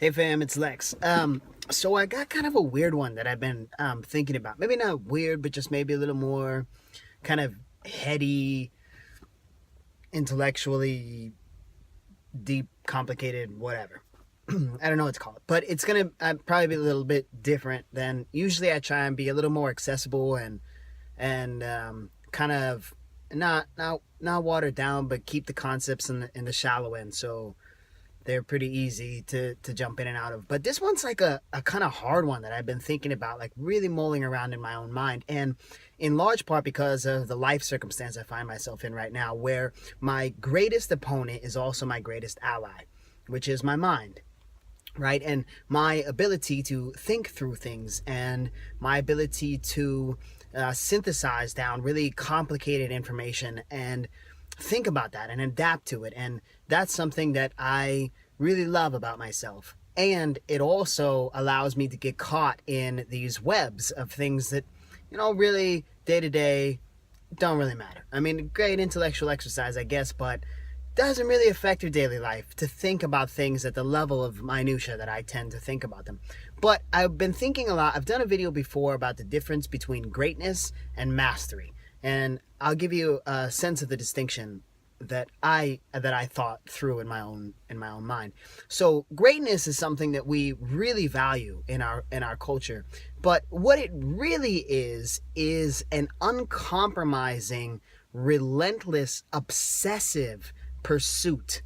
Hey fam, it's Lex. So I got kind of a weird one that I've been thinking about. Maybe not weird, but just maybe a little more kind of heady, intellectually deep, complicated, whatever. I don't know what to call it, but it's gonna probably be a little bit different than usually. I try and be a little more accessible and kind of not watered down, but keep the concepts in the shallow end. So they're pretty easy to jump in and out of. But this one's like a kind of hard one that I've been thinking about, like really mulling around in my own mind. And in large part because of the life circumstance I find myself in right now, where my greatest opponent is also my greatest ally, which is my mind. Right. And my ability to think through things and my ability to synthesize down really complicated information and think about that and adapt to it. And that's something that I really love about myself. And it also allows me to get caught in these webs of things that, really day to day don't really matter. I mean, great intellectual exercise, I guess, but doesn't really affect your daily life to think about things at the level of minutia that I tend to think about them. But I've been thinking a lot. I've done a video before about the difference between greatness and mastery. And I'll give you a sense of the distinction that I thought through in my own mind. So greatness is something that we really value in our culture, but what it really is an uncompromising, relentless, obsessive pursuit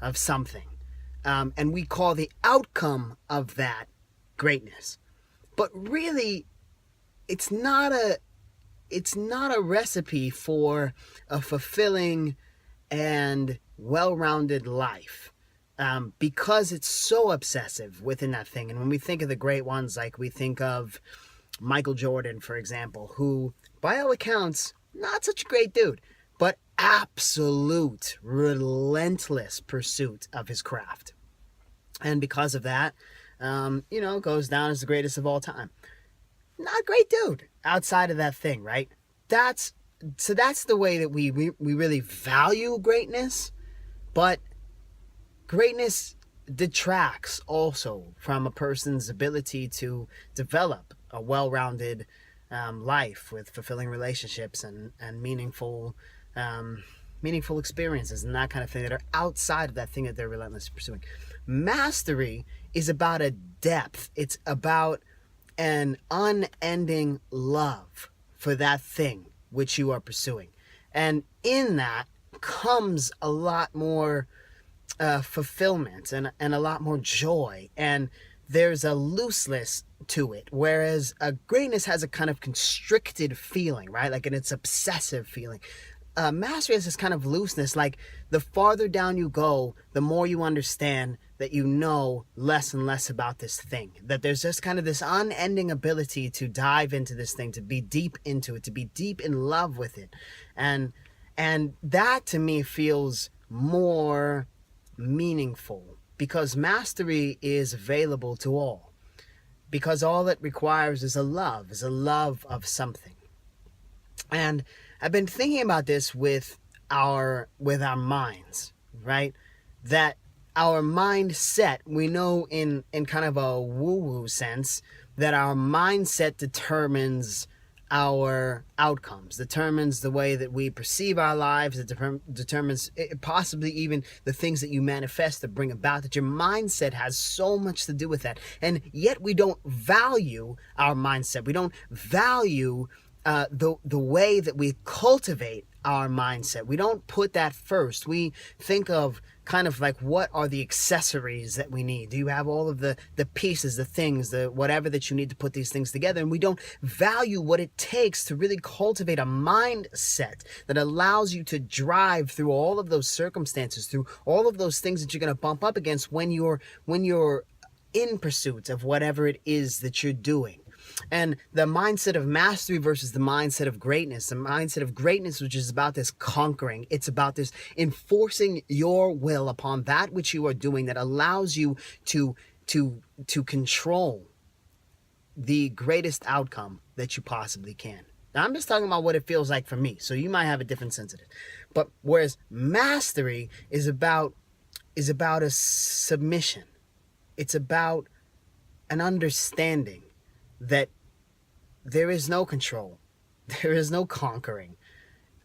of something, and we call the outcome of that greatness. But really, it's not a recipe for a fulfilling and well-rounded life, because it's so obsessive within that thing. And when we think of the great ones, like we think of Michael Jordan, for example, who, by all accounts, not such a great dude, but absolute relentless pursuit of his craft. And because of that, goes down as the greatest of all time. Not a great dude outside of that thing, right? That's the way that we really value greatness, but greatness detracts also from a person's ability to develop a well-rounded life with fulfilling relationships and meaningful experiences and that kind of thing that are outside of that thing that they're relentlessly pursuing. Mastery is about a depth. It's about an unending love for that thing which you are pursuing. And in that comes a lot more fulfillment and a lot more joy. And there's a looseness to it, whereas greatness has a kind of constricted feeling, right? Like, and it's obsessive feeling. Mastery has this kind of looseness, like the farther down you go, the more you understand that you know less and less about this thing. That there's just kind of this unending ability to dive into this thing, to be deep into it, to be deep in love with it. And that to me feels more meaningful because mastery is available to all. Because all it requires is a love of something. And I've been thinking about this with our minds, right? That our mindset, we know in kind of a woo-woo sense, that our mindset determines our outcomes, determines the way that we perceive our lives, it determines possibly even the things that you manifest to bring about, that your mindset has so much to do with that. And yet we don't value our mindset. We don't value the way that we cultivate our mindset. We don't put that first. We think of kind of like, what are the accessories that we need? Do you have all of the pieces, the things, the whatever that you need to put these things together? And we don't value what it takes to really cultivate a mindset that allows you to drive through all of those circumstances, through all of those things that you're going to bump up against when you're in pursuit of whatever it is that you're doing. And the mindset of mastery versus the mindset of greatness. The mindset of greatness, which is about this conquering. It's about this enforcing your will upon that which you are doing that allows you to control the greatest outcome that you possibly can. Now, I'm just talking about what it feels like for me. So you might have a different sense of it. But whereas mastery is about a submission. It's about an understanding that there is no control. There is no conquering.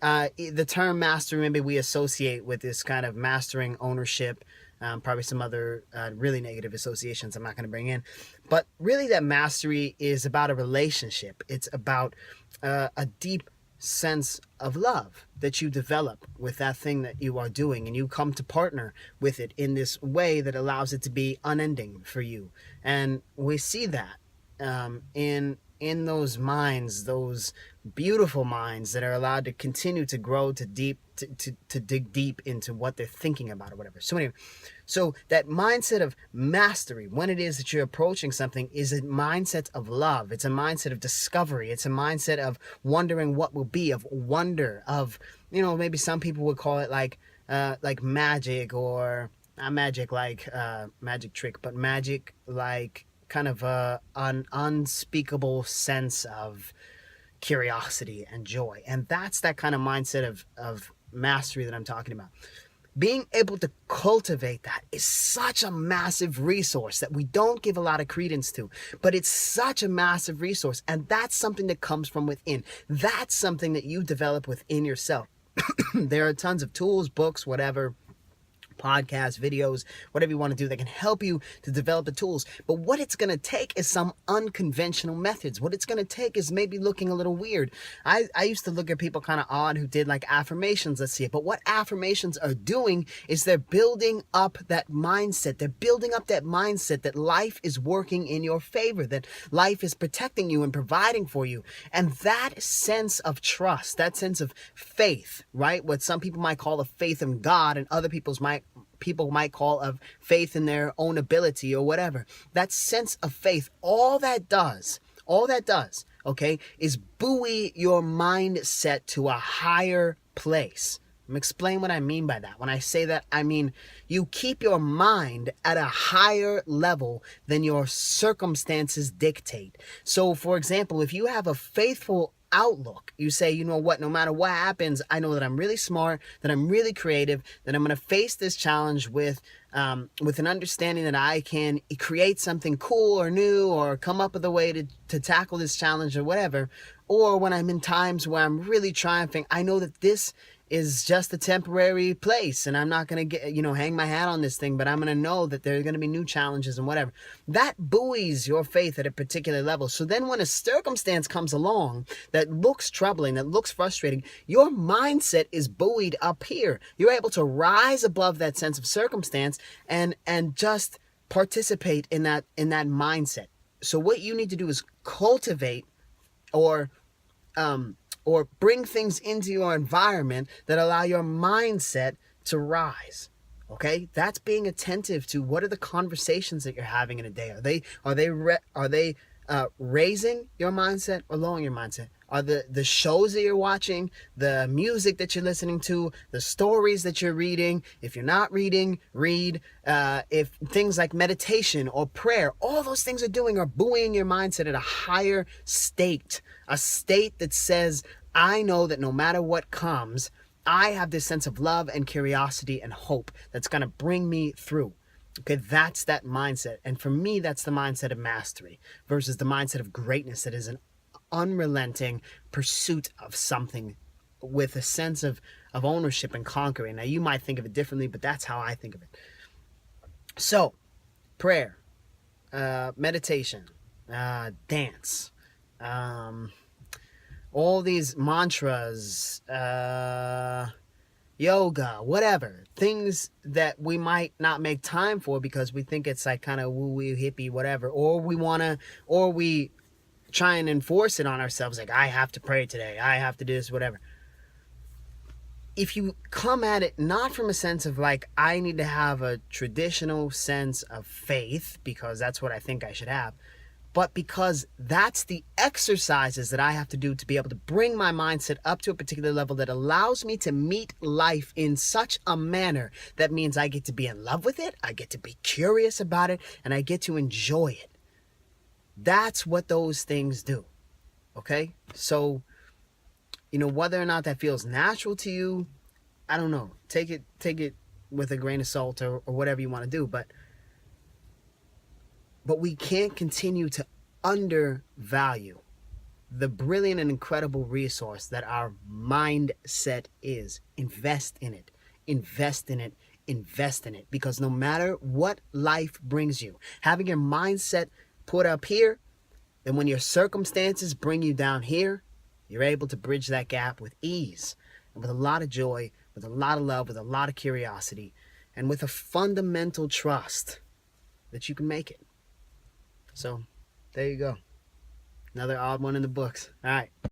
The term mastery, maybe we associate with this kind of mastering ownership, probably some other really negative associations I'm not going to bring in. But really that mastery is about a relationship. It's about a deep sense of love that you develop with that thing that you are doing, and you come to partner with it in this way that allows it to be unending for you. And we see that in those minds, those beautiful minds that are allowed to continue to grow to dig deep into what they're thinking about or whatever. So anyway, so that mindset of mastery, when it is that you're approaching something, is a mindset of love. It's a mindset of discovery. It's a mindset of wondering what will be, of wonder, of, maybe some people would call it like magic, or not magic like magic trick, but magic like kind of an unspeakable sense of curiosity and joy. And that's that kind of mindset of mastery that I'm talking about. Being able to cultivate that is such a massive resource that we don't give a lot of credence to, but it's such a massive resource. And that's something that comes from within. That's something that you develop within yourself. There are tons of tools, books, whatever, podcasts, videos, whatever you want to do that can help you to develop the tools. But what it's going to take is some unconventional methods. What it's going to take is maybe looking a little weird. I used to look at people kind of odd who did like affirmations, let's see. But what affirmations are doing is they're building up that mindset. They're building up that mindset that life is working in your favor, that life is protecting you and providing for you. And that sense of trust, that sense of faith, right? What some people might call a faith in God, and other people might call of faith in their own ability or whatever. That sense of faith, all that does, okay, is buoy your mindset to a higher place. Let me explain what I mean by that. When I say that, I mean you keep your mind at a higher level than your circumstances dictate. So, for example, if you have a faithful outlook, you say, you know what, no matter what happens, I know that I'm really smart, that I'm really creative, that I'm going to face this challenge with an understanding that I can create something cool or new, or come up with a way to tackle this challenge or whatever. Or when I'm in times where I'm really triumphing, I know that this is just a temporary place, and I'm not going to hang my hat on this thing, but I'm going to know that there are going to be new challenges and whatever. That buoys your faith at a particular level. So then when a circumstance comes along that looks troubling, that looks frustrating, your mindset is buoyed up here. You're able to rise above that sense of circumstance and just participate in that mindset. So what you need to do is cultivate or bring things into your environment that allow your mindset to rise. Okay, that's being attentive to what are the conversations that you're having in a day. Are they raising your mindset or lowering your mindset? Are the shows that you're watching, the music that you're listening to, the stories that you're reading, if you're not reading, read, if things like meditation or prayer, all those things are buoying your mindset at a higher state, a state that says, I know that no matter what comes, I have this sense of love and curiosity and hope that's going to bring me through. Okay, that's that mindset. And for me, that's the mindset of mastery versus the mindset of greatness that is an unrelenting pursuit of something with a sense of ownership and conquering. Now, you might think of it differently, but that's how I think of it. So, prayer, meditation, dance, all these mantras, yoga, whatever, things that we might not make time for because we think it's like kind of woo-woo, hippie, whatever, or we try and enforce it on ourselves, like, I have to pray today, I have to do this, whatever. If you come at it not from a sense of like, I need to have a traditional sense of faith because that's what I think I should have, but because that's the exercises that I have to do to be able to bring my mindset up to a particular level that allows me to meet life in such a manner that means I get to be in love with it, I get to be curious about it, and I get to enjoy it. That's what those things do. Okay? So, whether or not that feels natural to you, I don't know. Take it with a grain of salt or whatever you want to do, but But we can't continue to undervalue the brilliant and incredible resource that our mindset is. Invest in it. Invest in it. Invest in it. Because no matter what life brings you, having your mindset put up here, then when your circumstances bring you down here, you're able to bridge that gap with ease and with a lot of joy, with a lot of love, with a lot of curiosity, and with a fundamental trust that you can make it. So, there you go. Another odd one in the books. All right.